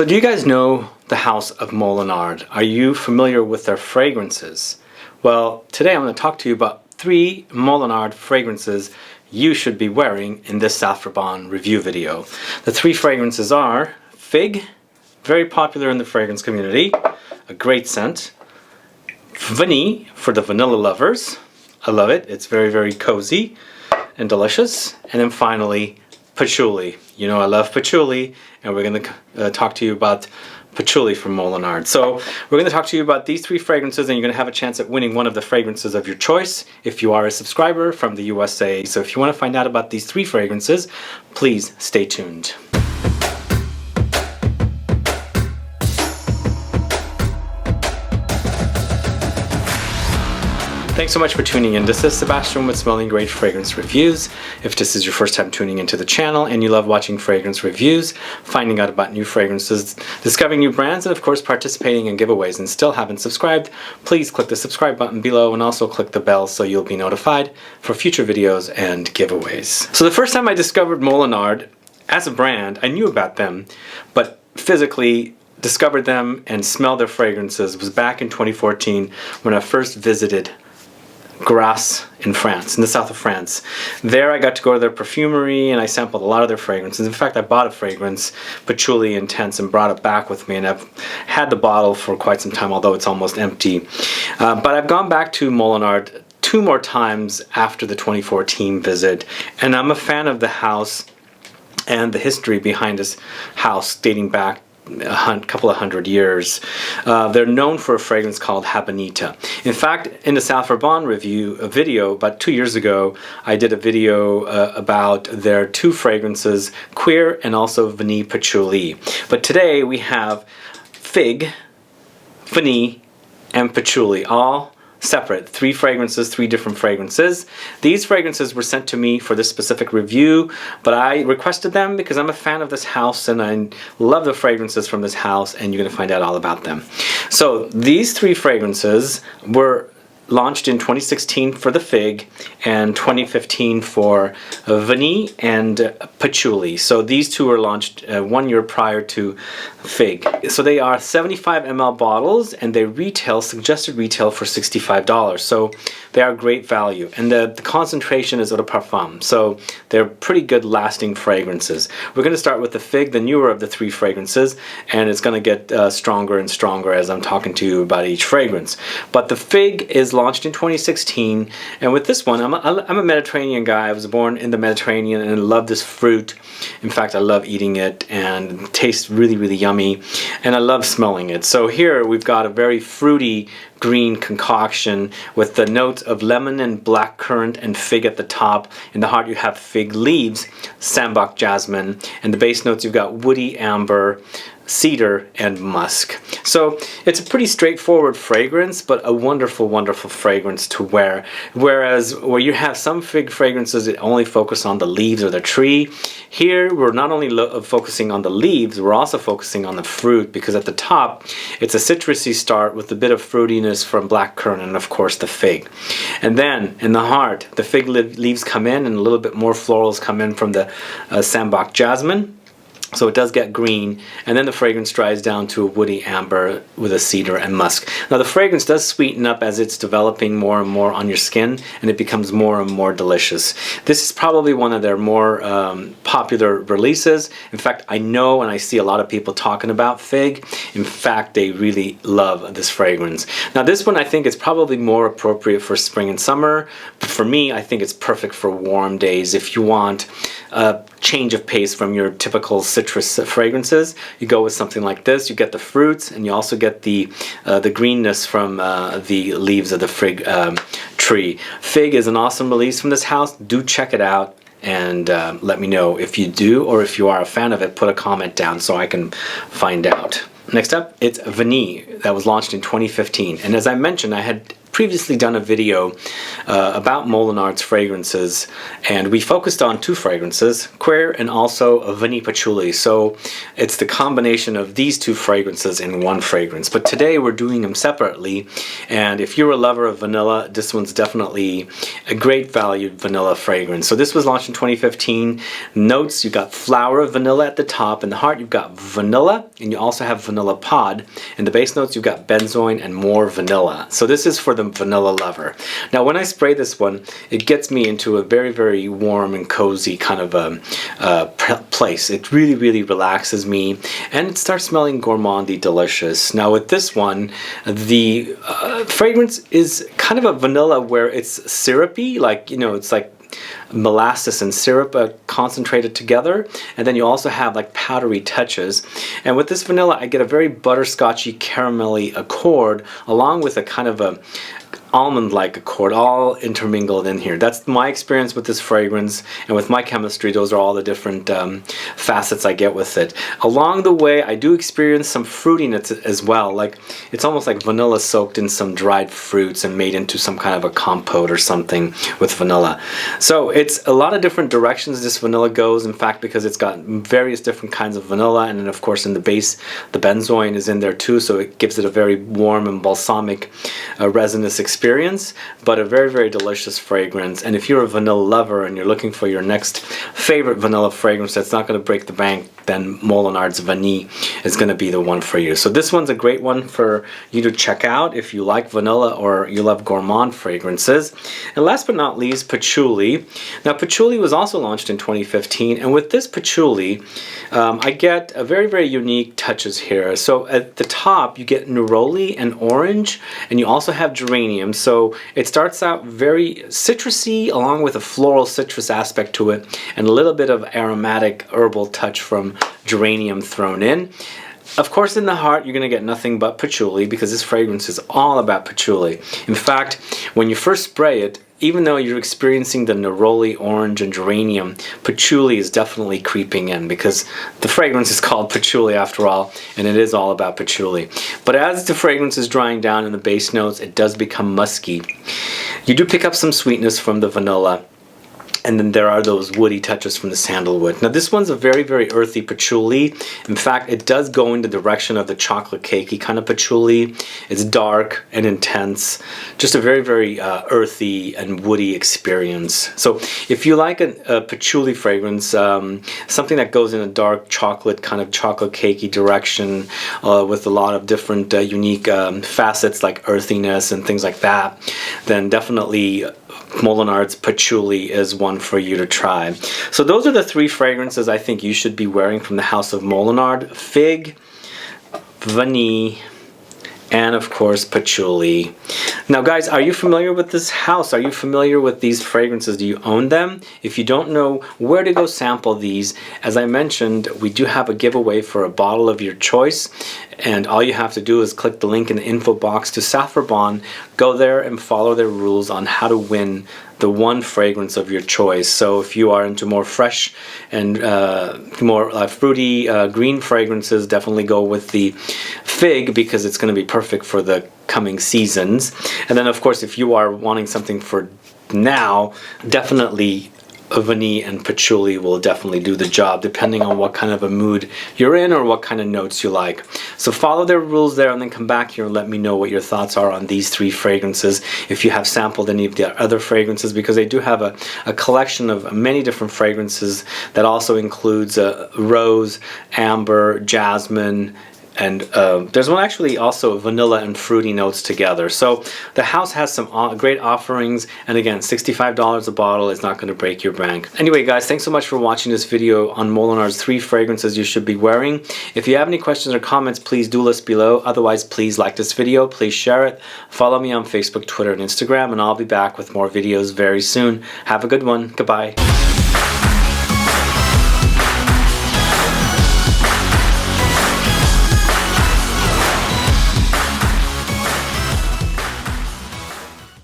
So do you guys know the house of Molinard? Are you familiar with their fragrances? Well, today I'm going to talk to you about 3 Molinard fragrances you should be wearing in this Saffron review video. The 3 fragrances are Figue, very popular in the fragrance community, a great scent. Vanille, for the vanilla lovers. I love it. It's very, very cozy and delicious. And then finally, Patchouli. You know I love patchouli, and we're going to talk to you about patchouli from Molinard. So we're going to talk to you about these 3 fragrances, and you're going to have a chance at winning one of the fragrances of your choice if you are a subscriber from the USA. So if you want to find out about these 3 fragrances, please stay tuned. Thanks so much for tuning in. This is Sebastian with Smelling Great Fragrance Reviews. If this is your first time tuning into the channel and you love watching fragrance reviews, finding out about new fragrances, discovering new brands, and of course participating in giveaways and still haven't subscribed, please click the subscribe button below and also click the bell so you'll be notified for future videos and giveaways. So the first time I discovered Molinard as a brand, I knew about them, but physically discovered them and smelled their fragrances was back in 2014 when I first visited Grasse in France, in the south of France. There I got to go to their perfumery and I sampled a lot of their fragrances. In fact, I bought a fragrance, Patchouli Intense, and brought it back with me, and I've had the bottle for quite some time, although it's almost empty. But I've gone back to Molinard 2 more times after the 2014 visit, and I'm a fan of the house and the history behind this house dating back a couple of hundred years. They're known for a fragrance called Habanita. In fact, in the Saffron review video about 2 years ago, I did a video about their 2 fragrances, Cuir and also Vanille Patchouli. But today we have Figue, Vanille, and Patchouli, all separate. 3 fragrances, 3 different fragrances. These fragrances were sent to me for this specific review, but I requested them because I'm a fan of this house and I love the fragrances from this house, and you're going to find out all about them. So these 3 fragrances were launched in 2016 for the Figue and 2015 for Vanille and Patchouli. So these 2 were launched 1 year prior to Figue. So they are 75 ml bottles and they suggested retail for $65. So they are great value. And the concentration is Eau De Parfum. So they're pretty good lasting fragrances. We're going to start with the Figue, the newer of the 3 fragrances, and it's going to get stronger and stronger as I'm talking to you about each fragrance. But the Figue is launched in 2016, and with this one, I'm a Mediterranean guy. I was born in the Mediterranean and love this fruit. In fact, I love eating it, and it tastes really, really yummy, and I love smelling it. So here we've got a very fruity green concoction with the notes of lemon and blackcurrant and fig at the top. In the heart you have fig leaves, Sambac, Jasmin, and the base notes you've got woody, amber, cedar, and musk. So it's a pretty straightforward fragrance, but a wonderful, wonderful fragrance to wear. Whereas where you have some fig fragrances that only focus on the leaves or the tree, here we're not only focusing on the leaves, we're also focusing on the fruit, because at the top it's a citrusy start with a bit of fruitiness from blackcurrant and of course the fig. And then in the heart, the fig leaves come in and a little bit more florals come in from the Sambac, Jasmin. So it does get green, and then the fragrance dries down to a woody amber with a cedar and musk. Now the fragrance does sweeten up as it's developing more and more on your skin, and it becomes more and more delicious. This is probably one of their more popular releases. In fact, I know and I see a lot of people talking about Figue. In fact, they really love this fragrance. Now this one I think is probably more appropriate for spring and summer, but for me I think it's perfect for warm days. If you want a change of pace from your typical citrus fragrances, you go with something like this. You get the fruits, and you also get the greenness from the leaves of the fig tree. Figue is an awesome release from this house. Do check it out, and let me know if you do, or if you are a fan of it, put a comment down so I can find out. Next up, it's Vanille, that was launched in 2015. And as I mentioned, I had previously done a video about Molinard's fragrances, and we focused on two fragrances, Cuir and also Vanille Patchouli. So it's the combination of these two fragrances in one fragrance. But today we're doing them separately, and if you're a lover of vanilla, this one's definitely a great valued vanilla fragrance. So this was launched in 2015. Notes, you got flower of vanilla at the top. In the heart, you've got vanilla, and you also have vanilla pod. In the base notes, you've got benzoin and more vanilla. So this is for the vanilla lover. Now when I spray this one, it gets me into a very, very warm and cozy kind of a place. It really, really relaxes me, and it starts smelling gourmandy delicious. Now with this one, the fragrance is kind of a vanilla where it's syrupy, like, you know, it's like molasses and syrup concentrated together, and then you also have like powdery touches. And with this vanilla, I get a very butterscotchy, caramelly accord, along with a kind of a almond-like accord, all intermingled in here. That's my experience with this fragrance, and with my chemistry, those are all the different facets I get with it. Along the way, I do experience some fruitiness as well. Like, it's almost like vanilla soaked in some dried fruits and made into some kind of a compote or something with vanilla. So it's a lot of different directions this vanilla goes, in fact, because it's got various different kinds of vanilla, and then of course in the base, the benzoin is in there too, so it gives it a very warm and balsamic resinous experience, but a very, very delicious fragrance. And if you're a vanilla lover and you're looking for your next favorite vanilla fragrance that's not going to break the bank, then Molinard's Vanille is going to be the one for you. So this one's a great one for you to check out if you like vanilla or you love gourmand fragrances. And last but not least, Patchouli. Now Patchouli was also launched in 2015, and with this Patchouli, I get a very, very unique touches here. So at the top, you get Neroli and orange, and you also have Geranium. So it starts out very citrusy, along with a floral citrus aspect to it, and a little bit of aromatic herbal touch from Geranium thrown in. Of course, in the heart, you're going to get nothing but patchouli, because this fragrance is all about patchouli. In fact, when you first spray it, even though you're experiencing the neroli, orange, and geranium, patchouli is definitely creeping in, because the fragrance is called patchouli after all, and it is all about patchouli. But as the fragrance is drying down in the base notes, it does become musky. You do pick up some sweetness from the vanilla, and then there are those woody touches from the sandalwood. Now this one's a very, very earthy patchouli. In fact, it does go in the direction of the chocolate cakey kind of patchouli. It's dark and intense. Just a very, very earthy and woody experience. So if you like a patchouli fragrance, something that goes in a dark chocolate, kind of chocolate cakey direction, with a lot of different unique facets like earthiness and things like that, then definitely Molinard's Patchouli is one for you to try. So those are the three fragrances I think you should be wearing from the house of Molinard: Figue, Vanille, and of course Patchouli. Now guys, are you familiar with this house? Are you familiar with these fragrances? Do you own them? If you don't know where to go sample these, as I mentioned, we do have a giveaway for a bottle of your choice, and all you have to do is click the link in the info box to Saffron. Go there and follow their rules on how to win the one fragrance of your choice. So if you are into more fresh and more fruity green fragrances, definitely go with the Fig, because it's going to be perfect for the coming seasons. And then of course, if you are wanting something for now, definitely Vanille and Patchouli will definitely do the job, depending on what kind of a mood you're in or what kind of notes you like. So follow their rules there, and then come back here and let me know what your thoughts are on these three fragrances, if you have sampled any of the other fragrances, because they do have a collection of many different fragrances that also includes rose, amber, jasmine, and there's one actually also vanilla and fruity notes together. So the house has some great offerings, and again, $65 a bottle is not going to break your bank. Anyway guys, thanks so much for watching this video on Molinard's 3 fragrances you should be wearing. If you have any questions or comments, please do list below. Otherwise, please like this video, please share it, follow me on Facebook, Twitter, and Instagram, and I'll be back with more videos very soon. Have a good one. Goodbye.